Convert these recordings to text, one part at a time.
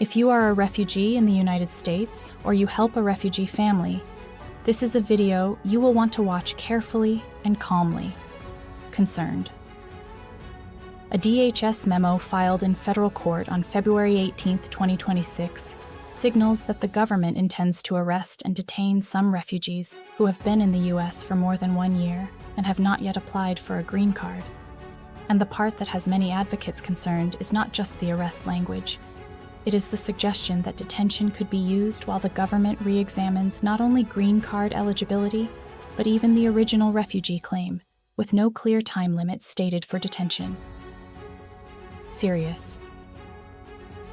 If you are a refugee in the United States or you help a refugee family, this is a video you will want to watch carefully and calmly. Concerned. A DHS memo filed in federal court on February 18, 2026, signals that the government intends to arrest and detain some refugees who have been in the U.S. for more than 1 year and have not yet applied for a green card. And the part that has many advocates concerned is not just the arrest language. It is the suggestion that detention could be used while the government re-examines not only green card eligibility, but even the original refugee claim, with no clear time limit stated for detention. Serious.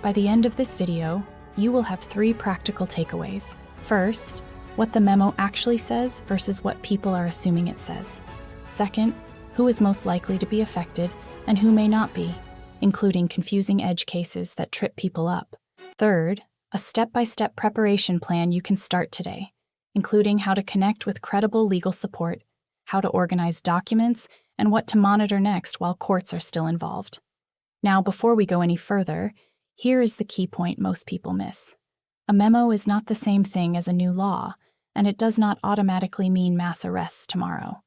By the end of this video, you will have 3 practical takeaways. First, what the memo actually says versus what people are assuming it says. Second, who is most likely to be affected and who may not be, including confusing edge cases that trip people up. Third, a step-by-step preparation plan you can start today, including how to connect with credible legal support, how to organize documents, and what to monitor next while courts are still involved. Now, before we go any further, here is the key point most people miss. A memo is not the same thing as a new law, and it does not automatically mean mass arrests tomorrow.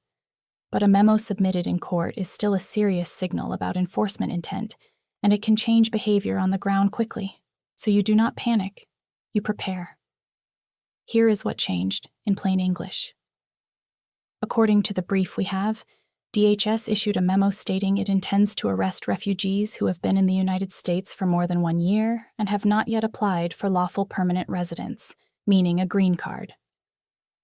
But a memo submitted in court is still a serious signal about enforcement intent, and it can change behavior on the ground quickly. So you do not panic, you prepare. Here is what changed, in plain English. According to the brief we have, DHS issued a memo stating it intends to arrest refugees who have been in the United States for more than 1 year and have not yet applied for lawful permanent residence, meaning a green card.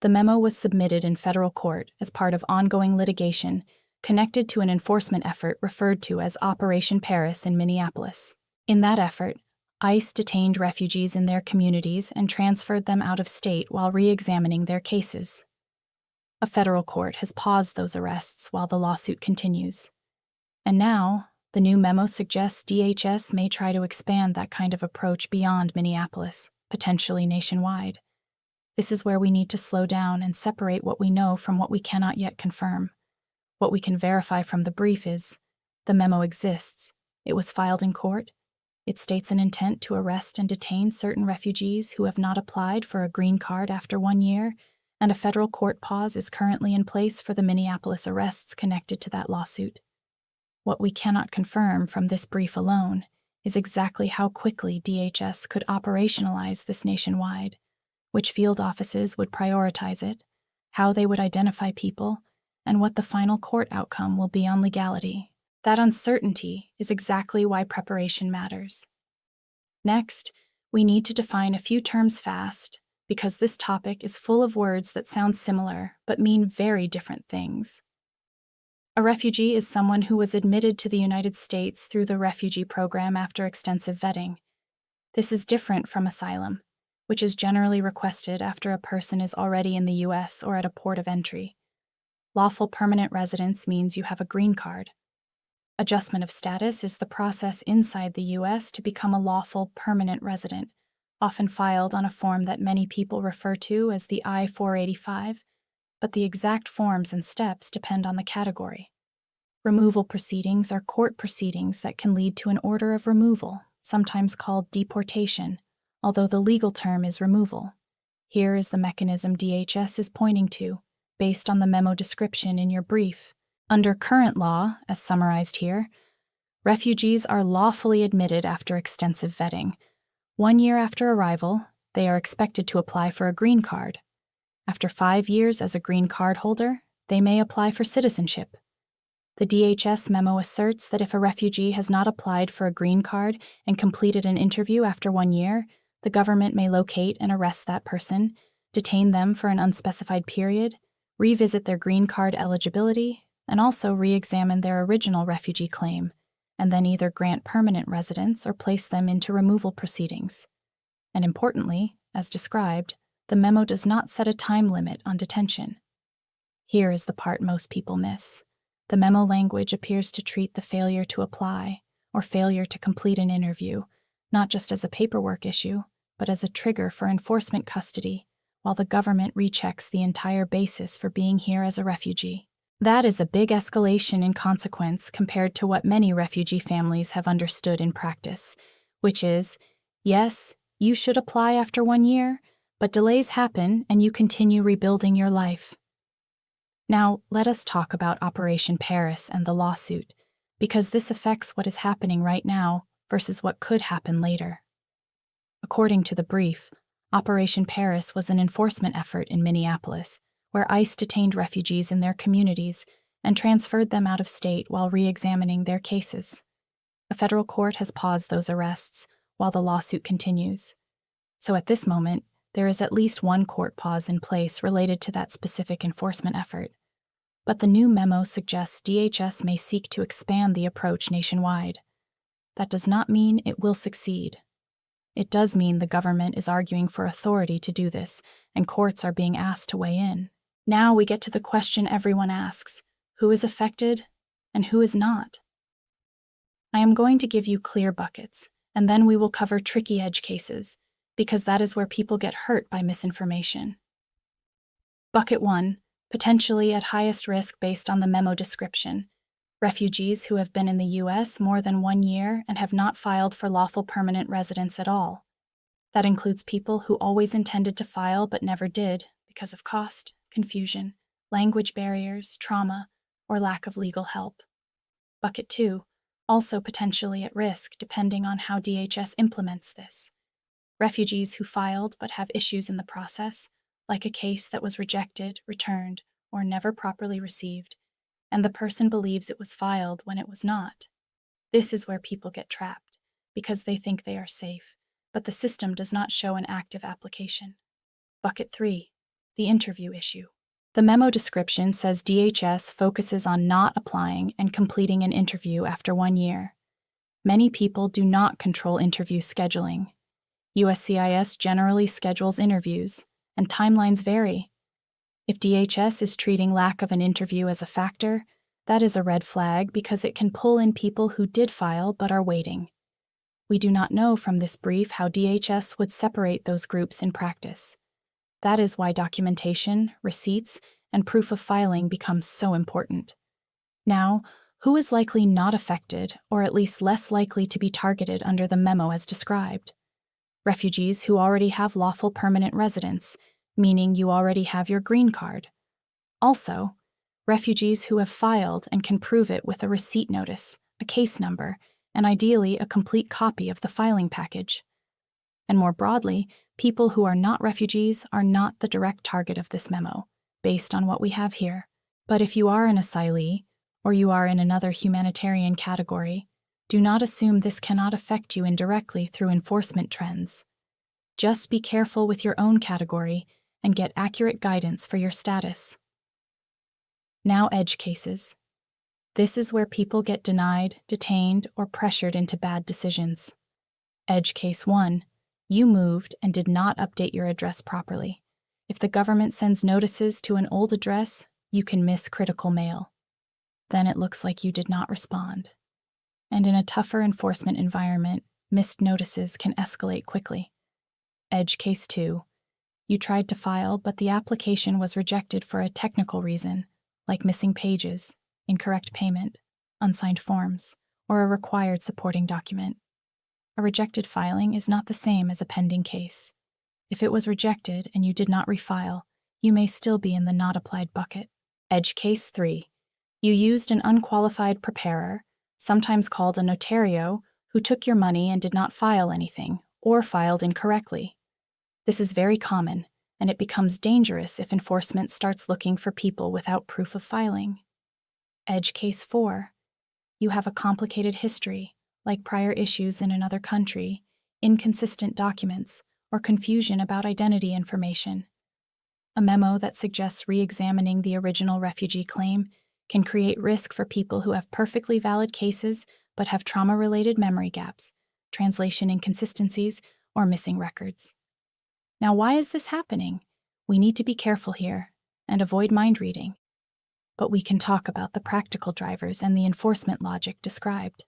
The memo was submitted in federal court as part of ongoing litigation connected to an enforcement effort referred to as Operation PARRIS in Minneapolis. In that effort, ICE detained refugees in their communities and transferred them out of state while re-examining their cases. A federal court has paused those arrests while the lawsuit continues. And now, the new memo suggests DHS may try to expand that kind of approach beyond Minneapolis, potentially nationwide. This is where we need to slow down and separate what we know from what we cannot yet confirm. What we can verify from the brief is, the memo exists, it was filed in court, it states an intent to arrest and detain certain refugees who have not applied for a green card after 1 year, and a federal court pause is currently in place for the Minneapolis arrests connected to that lawsuit. What we cannot confirm from this brief alone is exactly how quickly DHS could operationalize this nationwide, which field offices would prioritize it, how they would identify people, and what the final court outcome will be on legality. That uncertainty is exactly why preparation matters. Next, we need to define a few terms fast, because this topic is full of words that sound similar but mean very different things. A refugee is someone who was admitted to the United States through the refugee program after extensive vetting. This is different from asylum, which is generally requested after a person is already in the U.S. or at a port of entry. Lawful permanent residence means you have a green card. Adjustment of status is the process inside the U.S. to become a lawful permanent resident, often filed on a form that many people refer to as the I-485, but the exact forms and steps depend on the category. Removal proceedings are court proceedings that can lead to an order of removal, sometimes called deportation, although the legal term is removal. Here is the mechanism DHS is pointing to, based on the memo description in your brief. Under current law, as summarized here, refugees are lawfully admitted after extensive vetting. 1 year after arrival, they are expected to apply for a green card. After 5 years as a green card holder, they may apply for citizenship. The DHS memo asserts that if a refugee has not applied for a green card and completed an interview after 1 year, the government may locate and arrest that person, detain them for an unspecified period, revisit their green card eligibility, and also re-examine their original refugee claim, and then either grant permanent residence or place them into removal proceedings. And importantly, as described, the memo does not set a time limit on detention. Here is the part most people miss. The memo language appears to treat the failure to apply or failure to complete an interview not just as a paperwork issue, but as a trigger for enforcement custody, while the government rechecks the entire basis for being here as a refugee. That is a big escalation in consequence compared to what many refugee families have understood in practice, which is, Yes, you should apply after 1 year, but delays happen and you continue rebuilding your life. Now, let us talk about Operation PARRIS and the lawsuit, because this affects what is happening right now versus what could happen later. According to the brief, Operation PARRIS was an enforcement effort in Minneapolis, where ICE detained refugees in their communities and transferred them out of state while re-examining their cases. A federal court has paused those arrests while the lawsuit continues. So at this moment, there is at least one court pause in place related to that specific enforcement effort. But the new memo suggests DHS may seek to expand the approach nationwide. That does not mean it will succeed. It does mean the government is arguing for authority to do this, and courts are being asked to weigh in. Now we get to the question everyone asks: who is affected and who is not? I am going to give you clear buckets, and then we will cover tricky edge cases, because that is where people get hurt by misinformation. Bucket 1, potentially at highest risk based on the memo description: refugees who have been in the U.S. more than 1 year and have not filed for lawful permanent residence at all. That includes people who always intended to file but never did because of cost, confusion, language barriers, trauma, or lack of legal help. Bucket 2, also potentially at risk depending on how DHS implements this: refugees who filed but have issues in the process, like a case that was rejected, returned, or never properly received, and the person believes it was filed when it was not. This is where people get trapped, because they think they are safe, but the system does not show an active application. Bucket 3, the interview issue. The memo description says DHS focuses on not applying and completing an interview after 1 year. Many people do not control interview scheduling. USCIS generally schedules interviews, and timelines vary. If DHS is treating lack of an interview as a factor, that is a red flag because it can pull in people who did file but are waiting. We do not know from this brief how DHS would separate those groups in practice. That is why documentation, receipts, and proof of filing becomes so important. Now, who is likely not affected, or at least less likely to be targeted under the memo as described? Refugees who already have lawful permanent residence, meaning you already have your green card. Also, refugees who have filed and can prove it with a receipt notice, a case number, and ideally a complete copy of the filing package. And more broadly, people who are not refugees are not the direct target of this memo, based on what we have here. But if you are an asylee, or you are in another humanitarian category, do not assume this cannot affect you indirectly through enforcement trends. Just be careful with your own category and get accurate guidance for your status. Now, edge cases. This is where people get denied, detained, or pressured into bad decisions. Edge case 1. You moved and did not update your address properly. If the government sends notices to an old address, you can miss critical mail. Then it looks like you did not respond. And in a tougher enforcement environment, missed notices can escalate quickly. Edge case 2. You tried to file, but the application was rejected for a technical reason, like missing pages, incorrect payment, unsigned forms, or a required supporting document. A rejected filing is not the same as a pending case. If it was rejected and you did not refile, you may still be in the not applied bucket. Edge case 3. You used an unqualified preparer, sometimes called a notario, who took your money and did not file anything, or filed incorrectly. This is very common, and it becomes dangerous if enforcement starts looking for people without proof of filing. Edge case 4. You have a complicated history, like prior issues in another country, inconsistent documents, or confusion about identity information. A memo that suggests re-examining the original refugee claim can create risk for people who have perfectly valid cases but have trauma-related memory gaps, translation inconsistencies, or missing records. Now, why is this happening? We need to be careful here and avoid mind reading. But we can talk about the practical drivers and the enforcement logic described.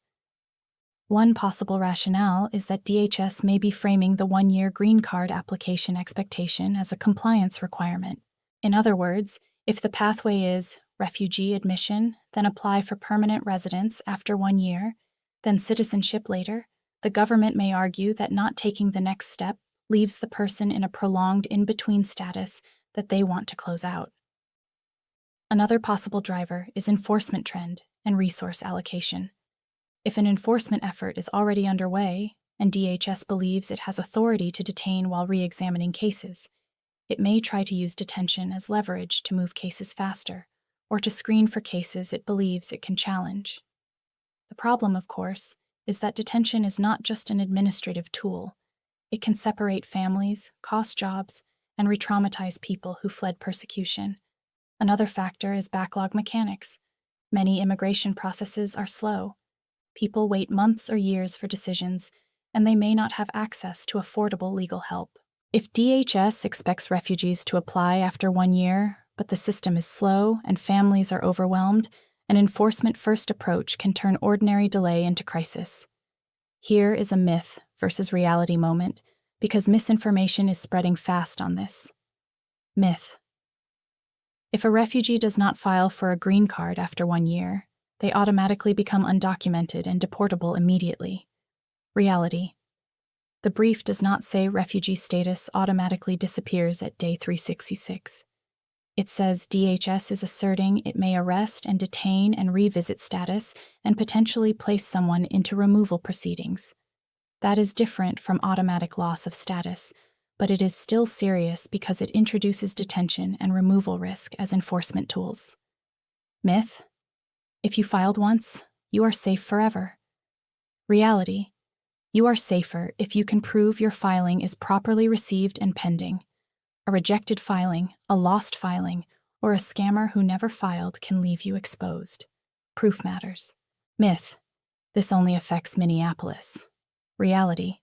One possible rationale is that DHS may be framing the 1-year green card application expectation as a compliance requirement. In other words, if the pathway is refugee admission, then apply for permanent residence after 1 year, then citizenship later, The government may argue that not taking the next step leaves the person in a prolonged in-between status that they want to close out. Another possible driver is enforcement trend and resource allocation. If an enforcement effort is already underway, and DHS believes it has authority to detain while re-examining cases, it may try to use detention as leverage to move cases faster, or to screen for cases it believes it can challenge. The problem, of course, is that detention is not just an administrative tool. It can separate families, cost jobs, and re-traumatize people who fled persecution. Another factor is backlog mechanics. Many immigration processes are slow. People wait months or years for decisions, and they may not have access to affordable legal help. If DHS expects refugees to apply after 1 year, but the system is slow and families are overwhelmed, an enforcement-first approach can turn ordinary delay into crisis. Here is a myth versus reality moment, because misinformation is spreading fast on this. Myth. If a refugee does not file for a green card after 1 year, they automatically become undocumented and deportable immediately. Reality. The brief does not say refugee status automatically disappears at day 366. It says DHS is asserting it may arrest and detain and revisit status and potentially place someone into removal proceedings. That is different from automatic loss of status, but it is still serious because it introduces detention and removal risk as enforcement tools. Myth. If you filed once, you are safe forever. Reality. You are safer if you can prove your filing is properly received and pending. A rejected filing, a lost filing, or a scammer who never filed can leave you exposed. Proof matters. Myth. This only affects Minneapolis. Reality.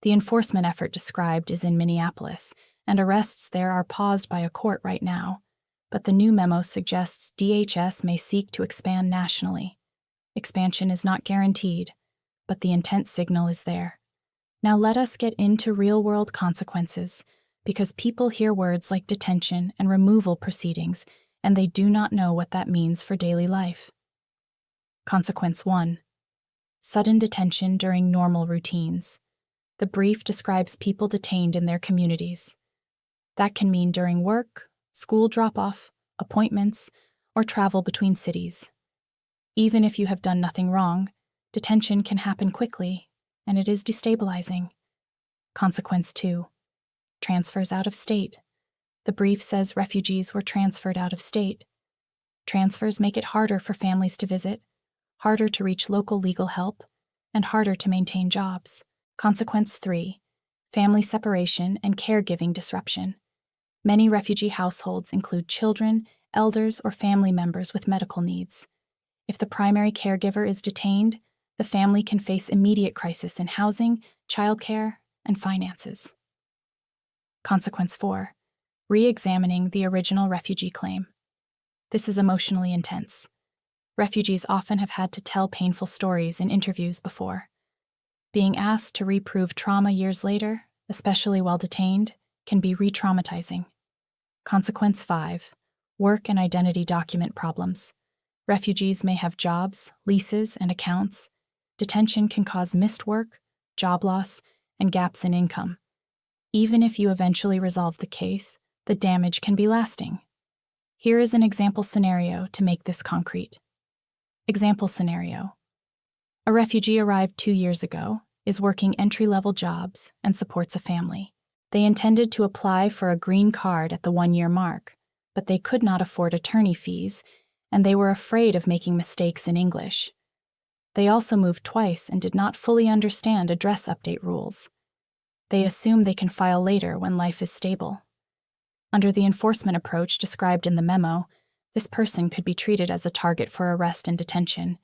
The enforcement effort described is in Minneapolis, and arrests there are paused by a court right now, but the new memo suggests DHS may seek to expand nationally. Expansion is not guaranteed, but the intent signal is there. Now let us get into real-world consequences, because people hear words like detention and removal proceedings, and they do not know what that means for daily life. Consequence 1. Sudden detention during normal routines. The brief describes people detained in their communities. That can mean during work, school drop-off, appointments, or travel between cities. Even if you have done nothing wrong, detention can happen quickly, and it is destabilizing. Consequence 2. Transfers out of state. The brief says refugees were transferred out of state. Transfers make it harder for families to visit, harder to reach local legal help, and harder to maintain jobs. Consequence 3. Family separation and caregiving disruption. Many refugee households include children, elders, or family members with medical needs. If the primary caregiver is detained, the family can face immediate crisis in housing, childcare, and finances. Consequence 4. Re-examining the original refugee claim. This is emotionally intense. Refugees often have had to tell painful stories in interviews before. Being asked to reprove trauma years later, especially while detained, can be re-traumatizing. Consequence 5. Work and identity document problems. Refugees may have jobs, leases, and accounts. Detention can cause missed work, job loss, and gaps in income. Even if you eventually resolve the case, the damage can be lasting. Here is an example scenario to make this concrete. Example scenario. A refugee arrived 2 years ago, is working entry-level jobs, and supports a family. They intended to apply for a green card at the 1-year mark, but they could not afford attorney fees, and they were afraid of making mistakes in English. They also moved twice and did not fully understand address update rules. They assume they can file later when life is stable. Under the enforcement approach described in the memo, this person could be treated as a target for arrest and detention,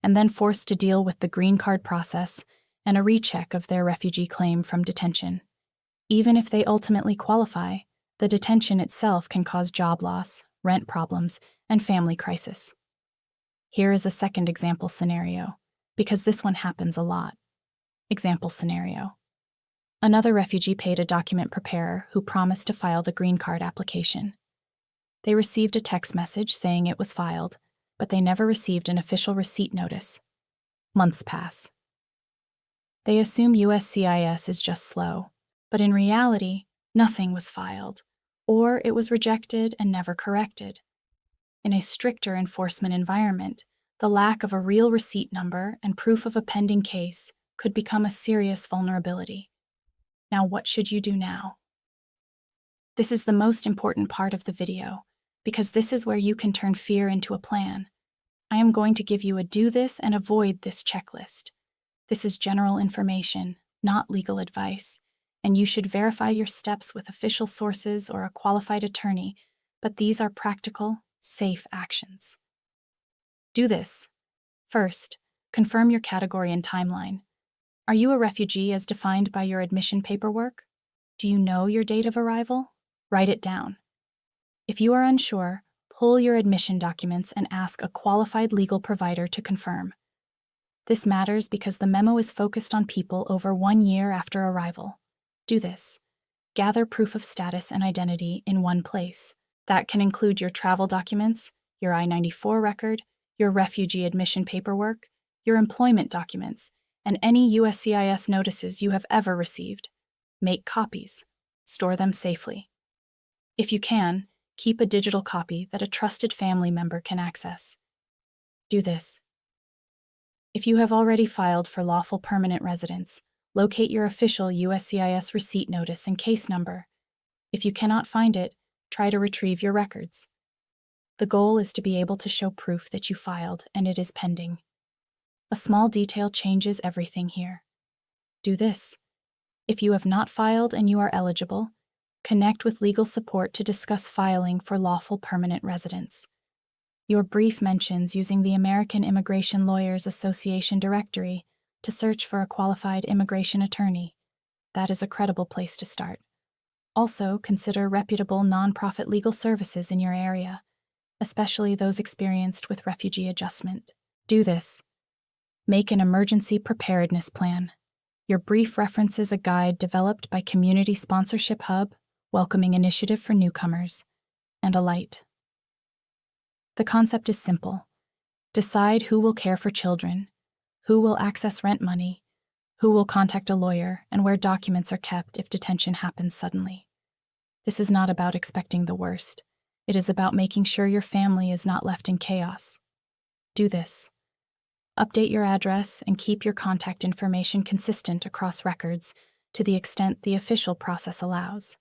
and then forced to deal with the green card process and a recheck of their refugee claim from detention. Even if they ultimately qualify, the detention itself can cause job loss, rent problems, and family crisis. Here is a second example scenario, because this one happens a lot. Example scenario. Another refugee paid a document preparer who promised to file the green card application. They received a text message saying it was filed, but they never received an official receipt notice. Months pass. They assume USCIS is just slow, but in reality, nothing was filed, or it was rejected and never corrected. In a stricter enforcement environment, the lack of a real receipt number and proof of a pending case could become a serious vulnerability. Now, what should you do now? This is the most important part of the video, because this is where you can turn fear into a plan. I am going to give you a do this and avoid this checklist. This is general information, not legal advice, and you should verify your steps with official sources or a qualified attorney, but these are practical, safe actions. Do this. First, confirm your category and timeline. Are you a refugee as defined by your admission paperwork? Do you know your date of arrival? Write it down. If you are unsure, pull your admission documents and ask a qualified legal provider to confirm. This matters because the memo is focused on people over 1 year after arrival. Do this. Gather proof of status and identity in one place. That can include your travel documents, your I-94 record, your refugee admission paperwork, your employment documents, and any USCIS notices you have ever received. Make copies. Store them safely. If you can, keep a digital copy that a trusted family member can access. Do this. If you have already filed for lawful permanent residence, locate your official USCIS receipt notice and case number. If you cannot find it, try to retrieve your records. The goal is to be able to show proof that you filed and it is pending. A small detail changes everything here. Do this. If you have not filed and you are eligible, connect with legal support to discuss filing for lawful permanent residence. Your brief mentions using the American Immigration Lawyers Association directory to search for a qualified immigration attorney. That is a credible place to start. Also, consider reputable nonprofit legal services in your area, especially those experienced with refugee adjustment. Do this. Make an emergency preparedness plan. Your brief references a guide developed by Community Sponsorship Hub, Welcoming Initiative for Newcomers, and a light. The concept is simple. Decide who will care for children, who will access rent money, who will contact a lawyer, and where documents are kept if detention happens suddenly. This is not about expecting the worst. It is about making sure your family is not left in chaos. Do this. Update your address and keep your contact information consistent across records to the extent the official process allows.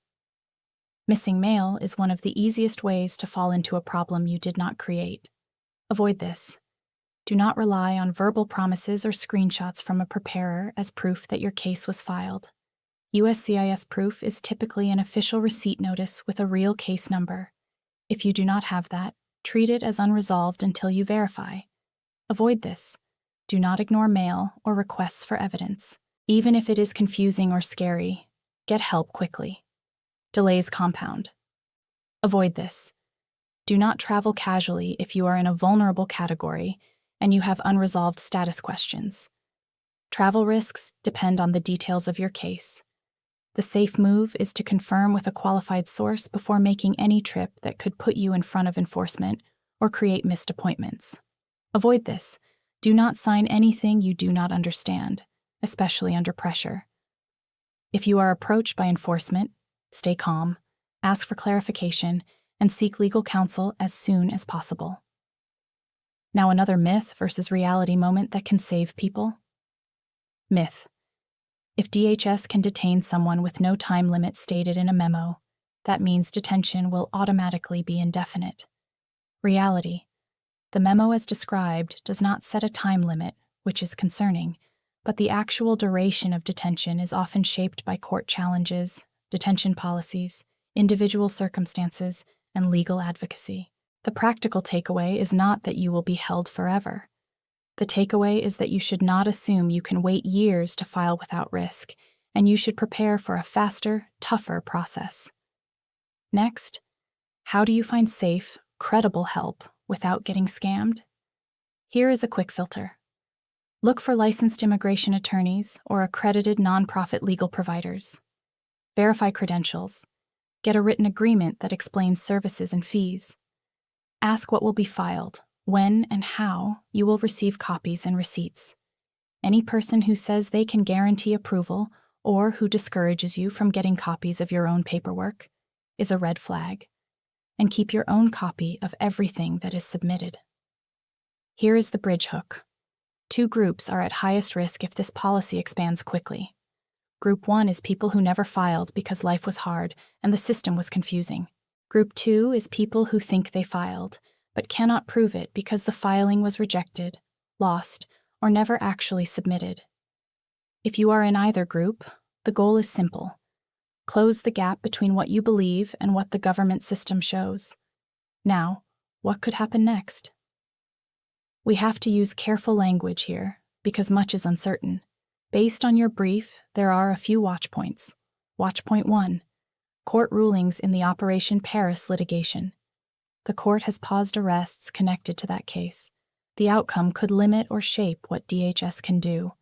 Missing mail is one of the easiest ways to fall into a problem you did not create. Avoid this. Do not rely on verbal promises or screenshots from a preparer as proof that your case was filed. USCIS proof is typically an official receipt notice with a real case number. If you do not have that, treat it as unresolved until you verify. Avoid this. Do not ignore mail or requests for evidence. Even if it is confusing or scary, get help quickly. Delays compound. Avoid this. Do not travel casually if you are in a vulnerable category and you have unresolved status questions. Travel risks depend on the details of your case. The safe move is to confirm with a qualified source before making any trip that could put you in front of enforcement or create missed appointments. Avoid this. Do not sign anything you do not understand, especially under pressure. If you are approached by enforcement, stay calm, ask for clarification, and seek legal counsel as soon as possible. Now, another myth versus reality moment that can save people. Myth. If DHS can detain someone with no time limit stated in a memo, that means detention will automatically be indefinite. Reality. The memo as described does not set a time limit, which is concerning, but the actual duration of detention is often shaped by court challenges, detention policies, individual circumstances, and legal advocacy. The practical takeaway is not that you will be held forever. The takeaway is that you should not assume you can wait years to file without risk, and you should prepare for a faster, tougher process. Next, how do you find safe, credible help without getting scammed? Here is a quick filter. Look for licensed immigration attorneys or accredited nonprofit legal providers. Verify credentials. Get a written agreement that explains services and fees. Ask what will be filed, when and how you will receive copies and receipts. Any person who says they can guarantee approval or who discourages you from getting copies of your own paperwork is a red flag. And keep your own copy of everything that is submitted. Here is the bridge hook. 2 groups are at highest risk if this policy expands quickly. Group 1 is people who never filed because life was hard and the system was confusing. Group 2 is people who think they filed, but cannot prove it because the filing was rejected, lost, or never actually submitted. If you are in either group, the goal is simple. Close the gap between what you believe and what the government system shows. Now, what could happen next? We have to use careful language here because much is uncertain. Based on your brief, there are a few watch points. Watch point 1. Court rulings in the Operation PARRIS litigation. The court has paused arrests connected to that case. The outcome could limit or shape what DHS can do,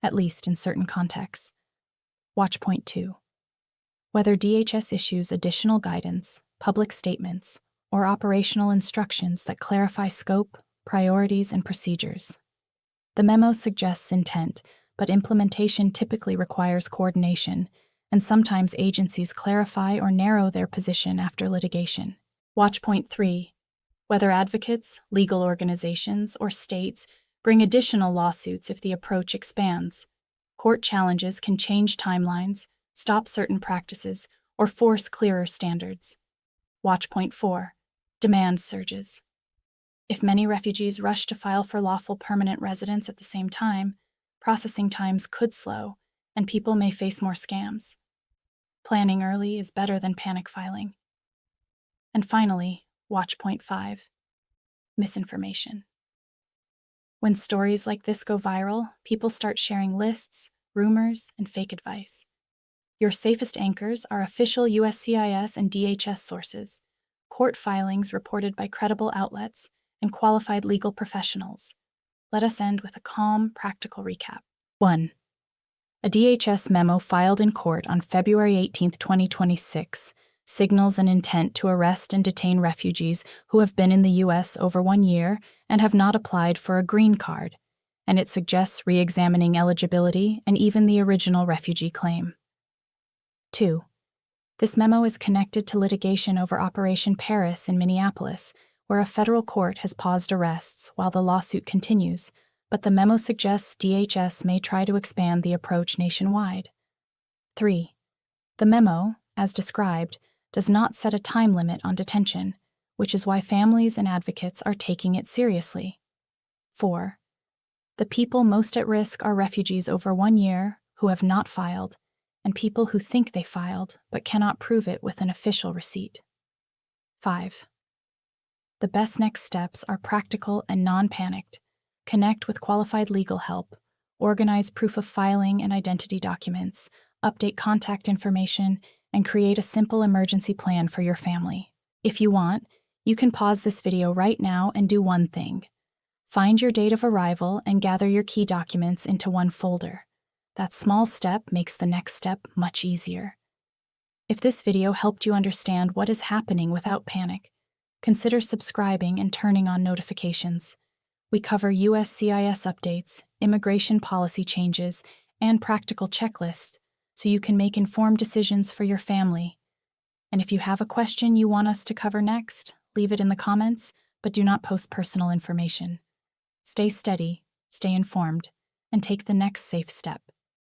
at least in certain contexts. Watch point 2. Whether DHS issues additional guidance, public statements, or operational instructions that clarify scope, priorities, and procedures. The memo suggests intent, but implementation typically requires coordination, and sometimes agencies clarify or narrow their position after litigation. Watch point 3. Whether advocates, legal organizations, or states bring additional lawsuits if the approach expands. Court challenges can change timelines, stop certain practices, or force clearer standards. Watch point 4. Demand surges. If many refugees rush to file for lawful permanent residence at the same time, processing times could slow, and people may face more scams. Planning early is better than panic filing. And finally, watch point 5. Misinformation. When stories like this go viral, people start sharing lists, rumors, and fake advice. Your safest anchors are official USCIS and DHS sources, court filings reported by credible outlets, and qualified legal professionals. Let us end with a calm, practical recap. 1. A DHS memo filed in court on February 18, 2026, signals an intent to arrest and detain refugees who have been in the U.S. over 1 year and have not applied for a green card, and it suggests re-examining eligibility and even the original refugee claim. 2. This memo is connected to litigation over Operation PARRIS in Minneapolis, where a federal court has paused arrests while the lawsuit continues, but the memo suggests DHS may try to expand the approach nationwide. 3. The memo, as described, does not set a time limit on detention, which is why families and advocates are taking it seriously. 4. The people most at risk are refugees over 1 year who have not filed, and people who think they filed but cannot prove it with an official receipt. 5. The best next steps are practical and non-panicked. Connect with qualified legal help, organize proof of filing and identity documents, update contact information, and create a simple emergency plan for your family. If you want, you can pause this video right now and do one thing. Find your date of arrival and gather your key documents into one folder. That small step makes the next step much easier. If this video helped you understand what is happening without panic, consider subscribing and turning on notifications. We cover USCIS updates, immigration policy changes, and practical checklists so you can make informed decisions for your family. And if you have a question you want us to cover next, leave it in the comments, but do not post personal information. Stay steady, stay informed, and take the next safe step.